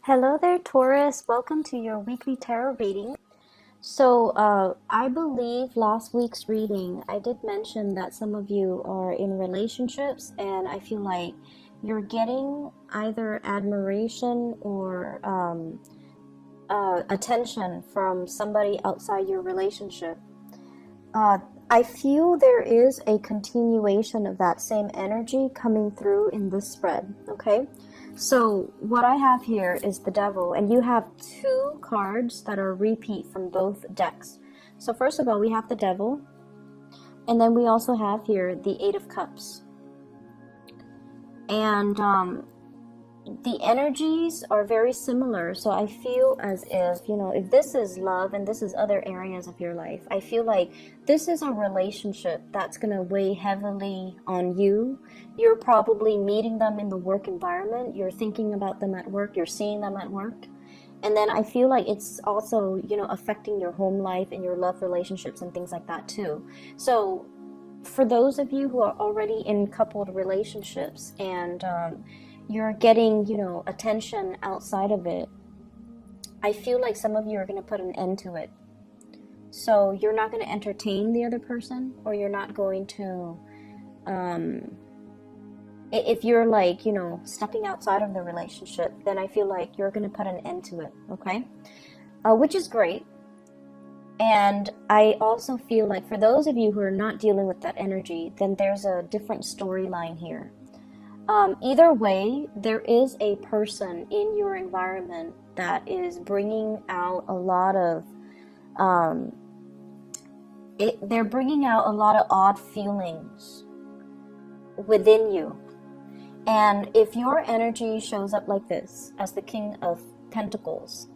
Hello there, Taurus. Welcome to your weekly tarot reading. I believe last week's reading, I did mention that some of you are in relationships, and I feel like you're getting either admiration or attention from somebody outside your relationship. I feel there is a continuation of that same energy coming through in this spread, okay? So what I have here is the Devil, and you have two cards that are repeat from both decks. So first of all, we have the Devil, and then we also have here the Eight of Cups. And the energies are very similar, so I feel as if, if this is love and this is other areas of your life, I feel like this is a relationship that's going to weigh heavily on you. You're probably meeting them in the work environment, you're thinking about them at work, you're seeing them at work. And then I feel like it's also, affecting your home life and your love relationships and things like that too. So for those of you who are already in coupled relationships and you're getting, attention outside of it, I feel like some of you are going to put an end to it. So you're not going to entertain the other person, or you're not going to, if you're like, stepping outside of the relationship, then I feel like you're going to put an end to it, okay? Which is great. And I also feel like for those of you who are not dealing with that energy, then there's a different storyline here. Either way, there is a person in your environment that is bringing out a lot of, they're bringing out a lot of odd feelings within you. And if your energy shows up like this, as the King of Pentacles,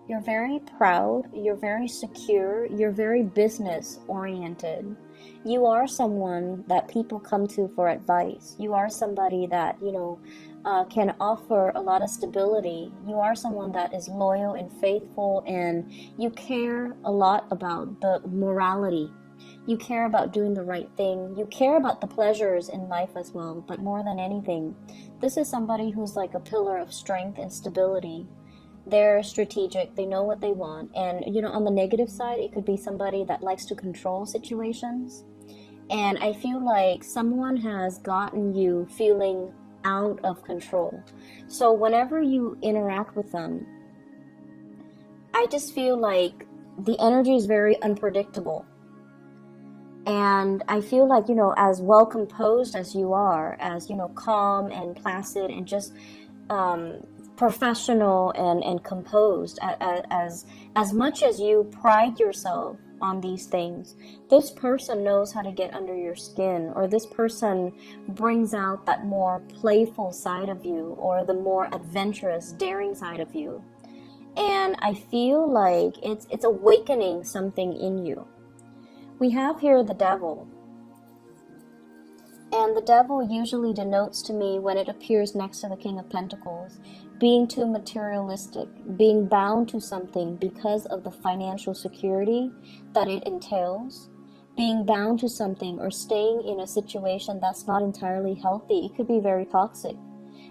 you're very proud, you're very secure, you're very business oriented. You are someone that people come to for advice. You are somebody that, can offer a lot of stability. You are someone that is loyal and faithful, and you care a lot about the morality. You care about doing the right thing. You care about the pleasures in life as well. But more than anything, this is somebody who's like a pillar of strength and stability. They're strategic, they know what they want, and on the negative side, it could be somebody that likes to control situations. And I feel like someone has gotten you feeling out of control. So whenever you interact with them, I just feel like the energy is very unpredictable. And I feel like, as well composed as you are, as calm and placid and just professional and composed, as much as you pride yourself on these things, this person knows how to get under your skin, or this person brings out that more playful side of you, or the more adventurous, daring side of you. And I feel like it's awakening something in you. We have here the Devil. And the Devil usually denotes to me, when it appears next to the King of Pentacles, being too materialistic, being bound to something because of the financial security that it entails, being bound to something or staying in a situation that's not entirely healthy. It could be very toxic,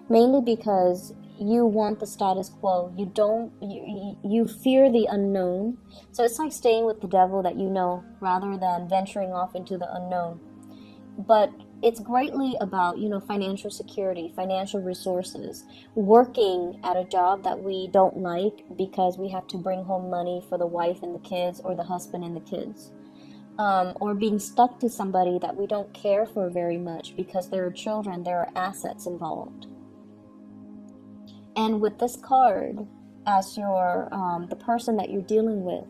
mainly because you want the status quo. You fear the unknown. So it's like staying with the devil that you know, rather than venturing off into the unknown. But it's greatly about, financial security, financial resources, working at a job that we don't like because we have to bring home money for the wife and the kids, or the husband and the kids. Or being stuck to somebody that we don't care for very much because there are children, there are assets involved. And with this card, as your the person that you're dealing with,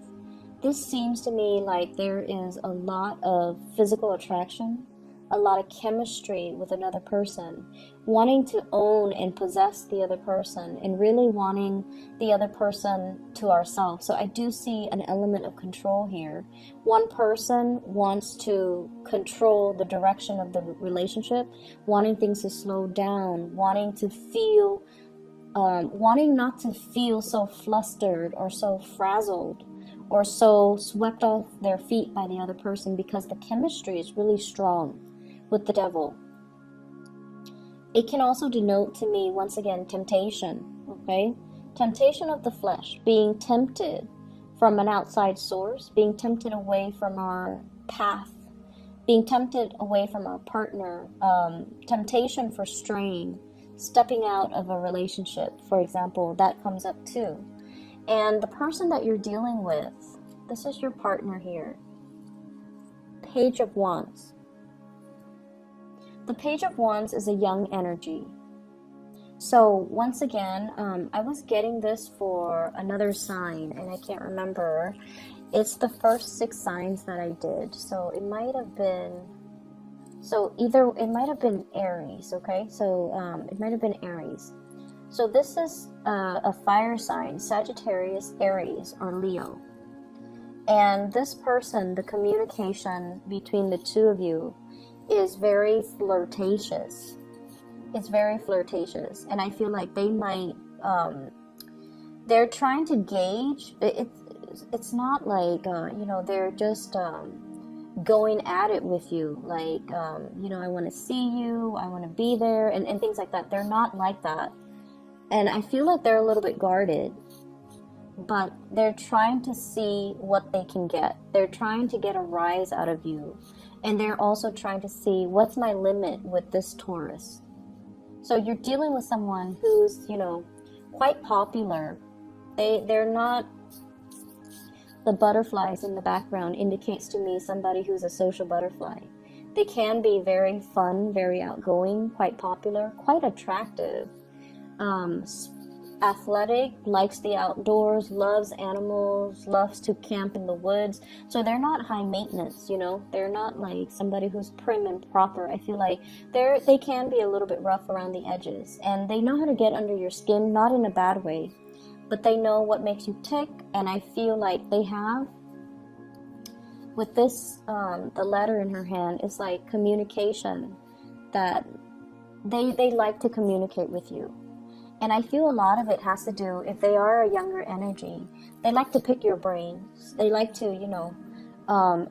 this seems to me like there is a lot of physical attraction, a lot of chemistry with another person, wanting to own and possess the other person, and really wanting the other person to ourselves. So I do see an element of control here. One person wants to control the direction of the relationship, wanting things to slow down, wanting to feel, wanting not to feel so flustered or so frazzled or so swept off their feet by the other person, because the chemistry is really strong with the Devil. It can also denote to me, once again, temptation, okay? Temptation of the flesh, being tempted from an outside source, being tempted away from our path, being tempted away from our partner, temptation for straying, stepping out of a relationship, for example, that comes up too. And the person that you're dealing with, this is your partner here. Page of Wands. The Page of Wands is a young energy. So once again, I was getting this for another sign, and I can't remember. It's the first 6 signs that I did. So it might have been, it might have been Aries, okay? So it might have been Aries. So this is a fire sign, Sagittarius, Aries, or Leo. And this person, the communication between the two of you is very flirtatious. It's very flirtatious, and I feel like they might, they're trying to gauge, it's not like, they're just going at it with you, like, I want to see you, I want to be there, and things like that. They're not like that, and I feel like they're a little bit guarded, but they're trying to see what they can get. They're trying to get a rise out of you, and they're also trying to see, what's my limit with this Taurus? So you're dealing with someone who's, quite popular. They're not, the butterflies in the background indicates to me somebody who's a social butterfly. They can be very fun, very outgoing, quite popular, quite attractive, athletic, likes the outdoors, loves animals, loves to camp in the woods. So they're not high maintenance, they're not like somebody who's prim and proper. I feel like they can be a little bit rough around the edges, and they know how to get under your skin, not in a bad way, but they know what makes you tick. And I feel like they have, with this, the letter in her hand, it's like communication, that they like to communicate with you. And I feel a lot of it has to do, if they are a younger energy, they like to pick your brains. They like to,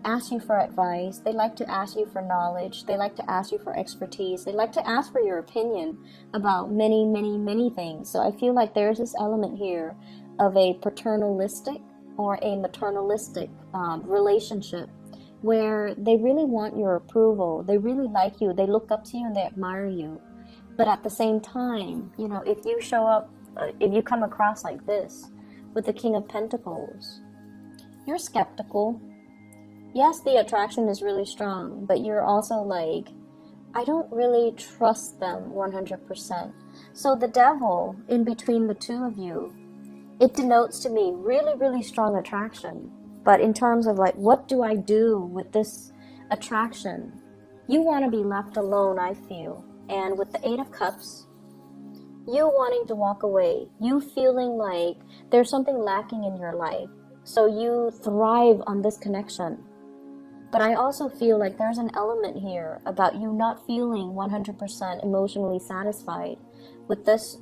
ask you for advice. They like to ask you for knowledge. They like to ask you for expertise. They like to ask for your opinion about many, many, many things. So I feel like there's this element here of a paternalistic or a maternalistic relationship, where they really want your approval. They really like you. They look up to you and they admire you. But at the same time, if you show up, if you come across like this with the King of Pentacles, you're skeptical. Yes, the attraction is really strong, but you're also like, I don't really trust them 100%. So the devil in between the two of you, it denotes to me really, really strong attraction. But in terms of like, what do I do with this attraction? You want to be left alone, I feel. And with the 8 of Cups, you wanting to walk away, you feeling like there's something lacking in your life. So you thrive on this connection. But I also feel like there's an element here about you not feeling 100% emotionally satisfied with this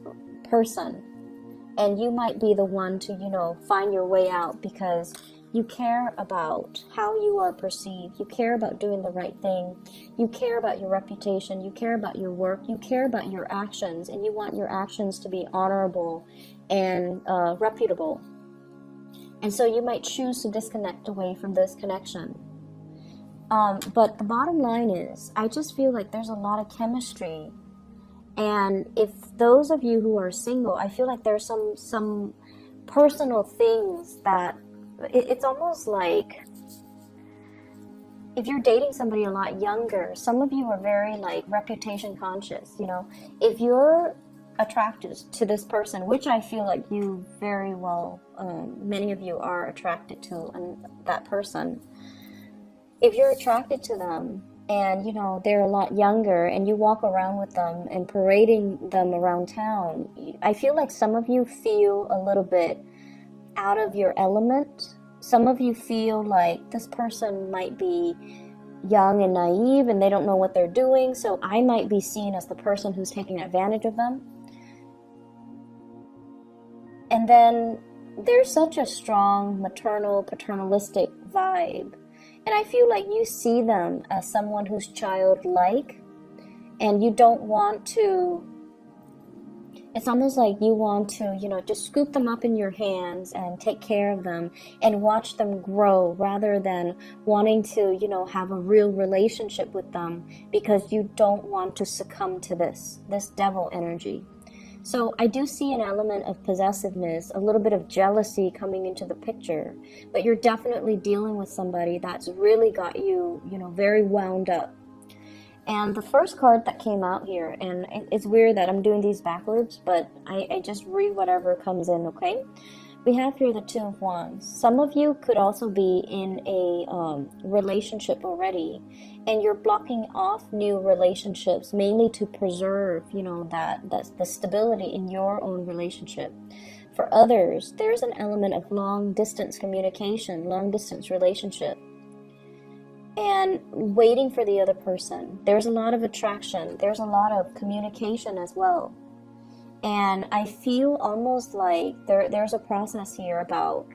person. And you might be the one to, find your way out, because you care about how you are perceived. You care about doing the right thing. You care about your reputation. You care about your work. You care about your actions, and you want your actions to be honorable and reputable. And so you might choose to disconnect away from this connection. But the bottom line is, I just feel like there's a lot of chemistry. And if those of you who are single, I feel like there's some personal things that, it's almost like, if you're dating somebody a lot younger, some of you are very like reputation conscious, if you're attracted to this person, which I feel like you very well, many of you are attracted to that person. If you're attracted to them and, they're a lot younger, and you walk around with them and parading them around town, I feel like some of you feel a little bit out of your element. Some of you feel like this person might be young and naive and they don't know what they're doing, so I might be seen as the person who's taking advantage of them. And then there's such a strong maternal, paternalistic vibe. And I feel like you see them as someone who's childlike, and you don't want to, It's almost like you want to, just scoop them up in your hands and take care of them and watch them grow, rather than wanting to, have a real relationship with them, because you don't want to succumb to this devil energy. So I do see an element of possessiveness, a little bit of jealousy coming into the picture, but you're definitely dealing with somebody that's really got you, very wound up. And the first card that came out here, and it's weird that I'm doing these backwards, but I just read whatever comes in, okay? We have here the Two of Wands. Some of you could also be in a relationship already, and you're blocking off new relationships, mainly to preserve, that's the stability in your own relationship. For others, there's an element of long-distance communication, long-distance relationship, and waiting for the other person. There's a lot of attraction. There's a lot of communication as well. And I feel almost like there's a process here about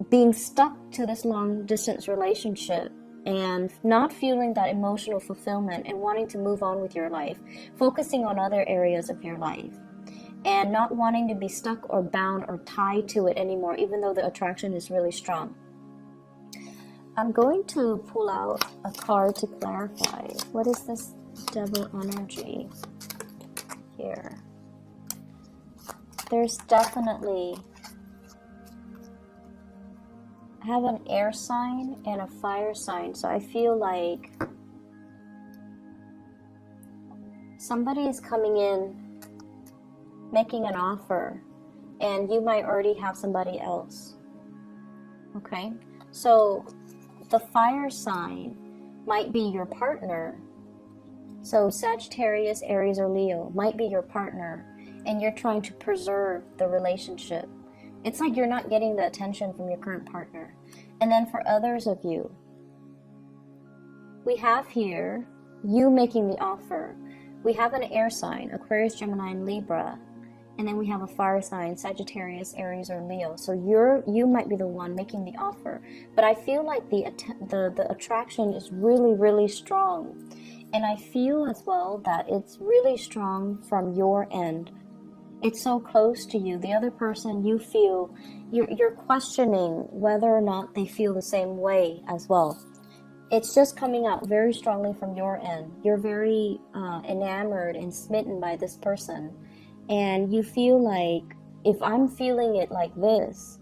being stuck to this long distance relationship and not feeling that emotional fulfillment and wanting to move on with your life, focusing on other areas of your life, and not wanting to be stuck or bound or tied to it anymore, even though the attraction is really strong. I'm going to pull out a card to clarify. What is this devil energy here? There's definitely, I have an air sign and a fire sign, so I feel like somebody is coming in, making an offer, and you might already have somebody else. Okay, so the fire sign might be your partner. So Sagittarius, Aries, or Leo might be your partner, and you're trying to preserve the relationship. It's like you're not getting the attention from your current partner. And then for others of you, we have here you making the offer. We have an air sign, Aquarius, Gemini, and Libra. And then we have a fire sign, Sagittarius, Aries, or Leo. So you might be the one making the offer. But I feel like the attraction is really, really strong. And I feel as well that it's really strong from your end. It's so close to you. The other person, you feel, you're questioning whether or not they feel the same way as well. It's just coming out very strongly from your end. You're very enamored and smitten by this person. And you feel like, if I'm feeling it like this,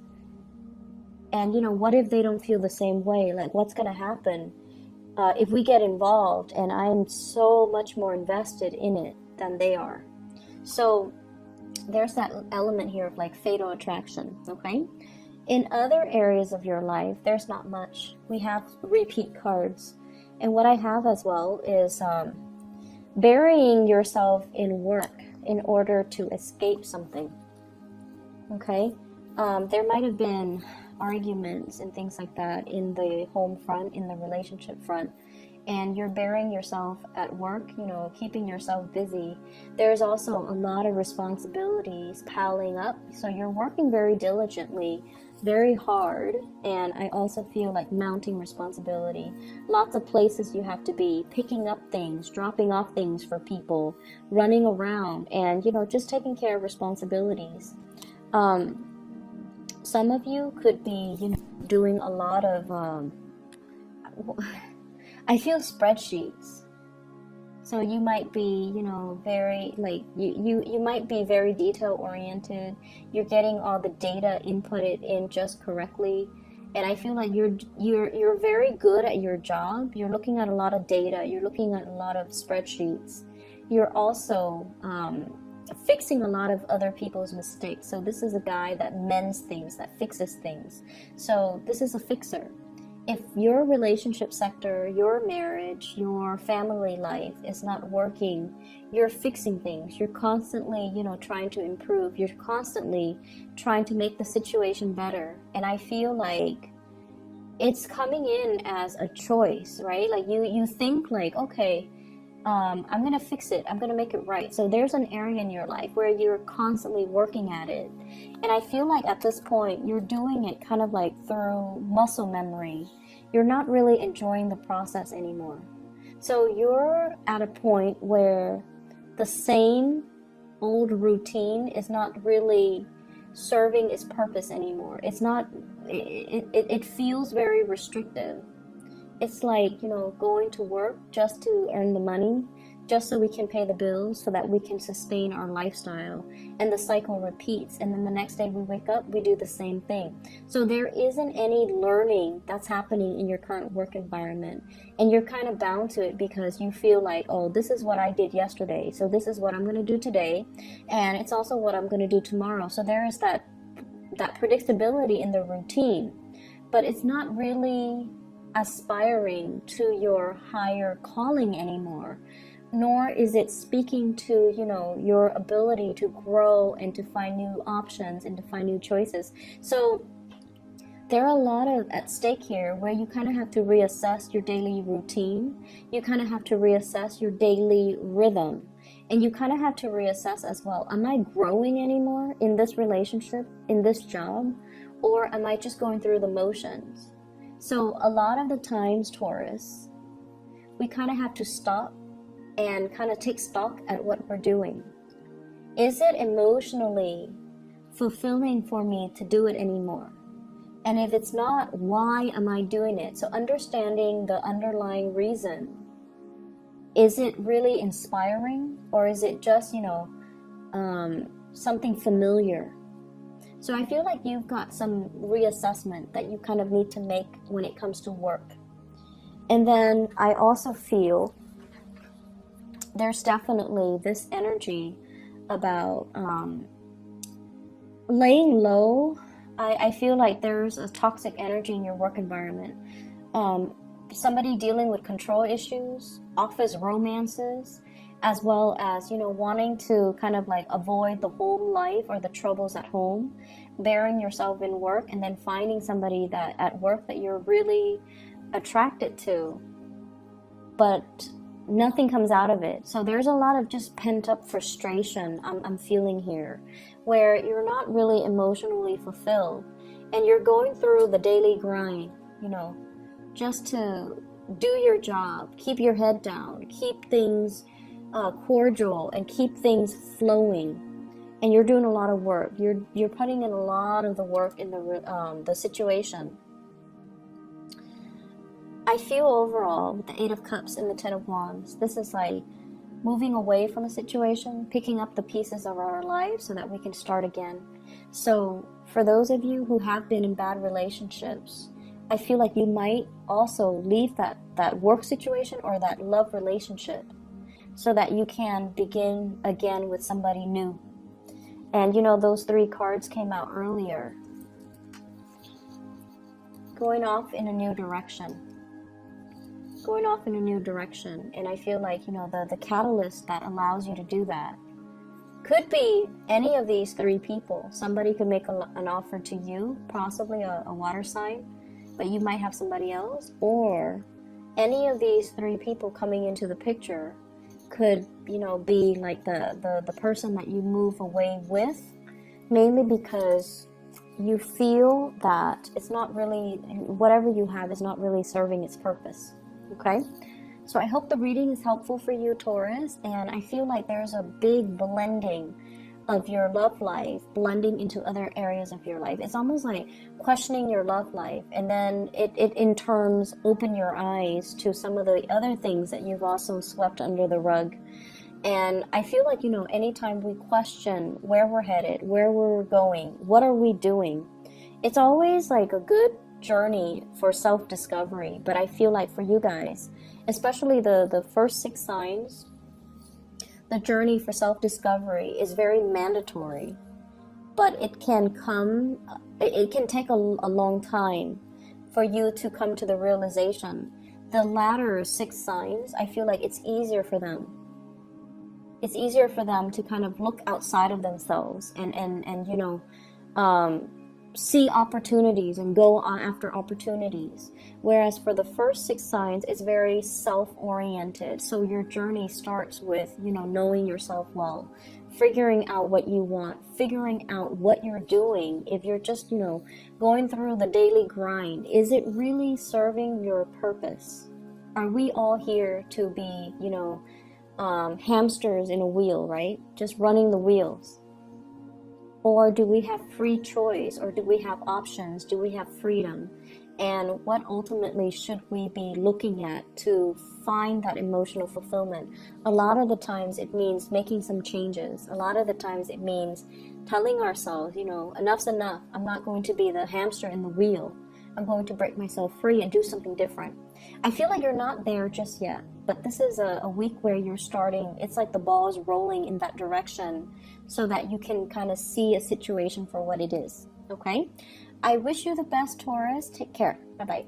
and what if they don't feel the same way? Like, what's going to happen if we get involved and I'm so much more invested in it than they are? So there's that element here of like fatal attraction, okay? In other areas of your life, there's not much. We have repeat cards. And what I have as well is burying yourself in work in order to escape something, okay? There might have been arguments and things like that in the home front, in the relationship front, and you're burying yourself at work, keeping yourself busy. There's also a lot of responsibilities piling up, so you're working very diligently, very hard, and I also feel like mounting responsibility. Lots of places you have to be, picking up things, dropping off things for people, running around, and just taking care of responsibilities. Some of you could be doing a lot of I feel spreadsheets. So you might be, very, like, you might be very detail oriented. You're getting all the data inputted in just correctly. And I feel like you're very good at your job. You're looking at a lot of data. You're looking at a lot of spreadsheets. You're also fixing a lot of other people's mistakes. So this is a guy that mends things, that fixes things. So this is a fixer. If your relationship sector, your marriage, your family life is not working, you're fixing things. You're constantly, trying to improve. You're constantly trying to make the situation better. And I feel like it's coming in as a choice, right? Like you think like, okay, I'm going to fix it. I'm going to make it right. So there's an area in your life where you're constantly working at it. And I feel like at this point, you're doing it kind of like through muscle memory. You're not really enjoying the process anymore. So you're at a point where the same old routine is not really serving its purpose anymore. It's not, it feels very restrictive. It's like, you know, going to work just to earn the money, just so we can pay the bills, so that we can sustain our lifestyle. And the cycle repeats. And then the next day we wake up, we do the same thing. So there isn't any learning that's happening in your current work environment. And you're kind of bound to it because you feel like, oh, this is what I did yesterday, so this is what I'm going to do today. And it's also what I'm going to do tomorrow. So there is that predictability in the routine. But it's not really aspiring to your higher calling anymore, nor is it speaking to, you know, your ability to grow and to find new options and to find new choices. So there are a lot of at stake here where you kind of have to reassess your daily routine. You kind of have to reassess your daily rhythm. And you kind of have to reassess as well, am I growing anymore in this relationship, in this job? Or am I just going through the motions? So a lot of the times, Taurus, we kind of have to stop and kind of take stock at what we're doing. Is it emotionally fulfilling for me to do it anymore? And if it's not, why am I doing it? So understanding the underlying reason. Is it really inspiring, or is it just, you know, something familiar? So I feel like you've got some reassessment that you kind of need to make when it comes to work. And then I also feel there's definitely this energy about laying low. I feel like there's a toxic energy in your work environment. Somebody dealing with control issues, office romances, as well as, you know, wanting to kind of like avoid the home life or the troubles at home, burying yourself in work, and then finding somebody that at work that you're really attracted to, but nothing comes out of it. So there's a lot of just pent up frustration I'm feeling here, where you're not really emotionally fulfilled, and you're going through the daily grind, you know, just to do your job, keep your head down, keep things cordial, and keep things flowing. And you're doing a lot of work. You're putting in a lot of the work in the situation. I feel overall with the 8 of Cups and the 10 of Wands, this is like moving away from a situation, picking up the pieces of our lives so that we can start again. So for those of you who have been in bad relationships, I feel like you might also leave that work situation or that love relationship so that you can begin again with somebody new. And you know, those 3 cards came out earlier. Going off in a new direction. Going off in a new direction. And I feel like, you know, the catalyst that allows you to do that could be any of these 3 people. Somebody could make an offer to you, possibly a water sign, but you might have somebody else. Or any of these 3 people coming into the picture could, you know, be like the person that you move away with, mainly because you feel that it's not really, whatever you have is not really serving its purpose. Okay, so I hope the reading is helpful for you, Taurus, and I feel like there's a big blending of your love life blending into other areas of your life. It's almost like questioning your love life, and then it in turns open your eyes to some of the other things that you've also swept under the rug. And I feel like, you know, anytime we question where we're headed, where we're going, what are we doing, it's always like a good journey for self-discovery. But I feel like for you guys, especially the first 6 signs, the journey for self-discovery is very mandatory, but it can take a long time for you to come to the realization. The latter 6 signs, I feel like it's easier for them. It's easier for them to kind of look outside of themselves and you know, see opportunities and go on after opportunities. Whereas for the first 6 signs, it's very self-oriented. So your journey starts with, you know, knowing yourself well, figuring out what you want, figuring out what you're doing. If you're just, you know, going through the daily grind, is it really serving your purpose? Are we all here to be, you know, hamsters in a wheel, right? Just running the wheels. Or do we have free choice? Or do we have options? Do we have freedom? And what ultimately should we be looking at to find that emotional fulfillment? A lot of the times it means making some changes. A lot of the times it means telling ourselves, you know, enough's enough. I'm not going to be the hamster in the wheel. I'm going to break myself free and do something different. I feel like you're not there just yet, but this is a week where you're starting. It's like the ball is rolling in that direction so that you can kind of see a situation for what it is. Okay? I wish you the best, Taurus. Take care. Bye-bye.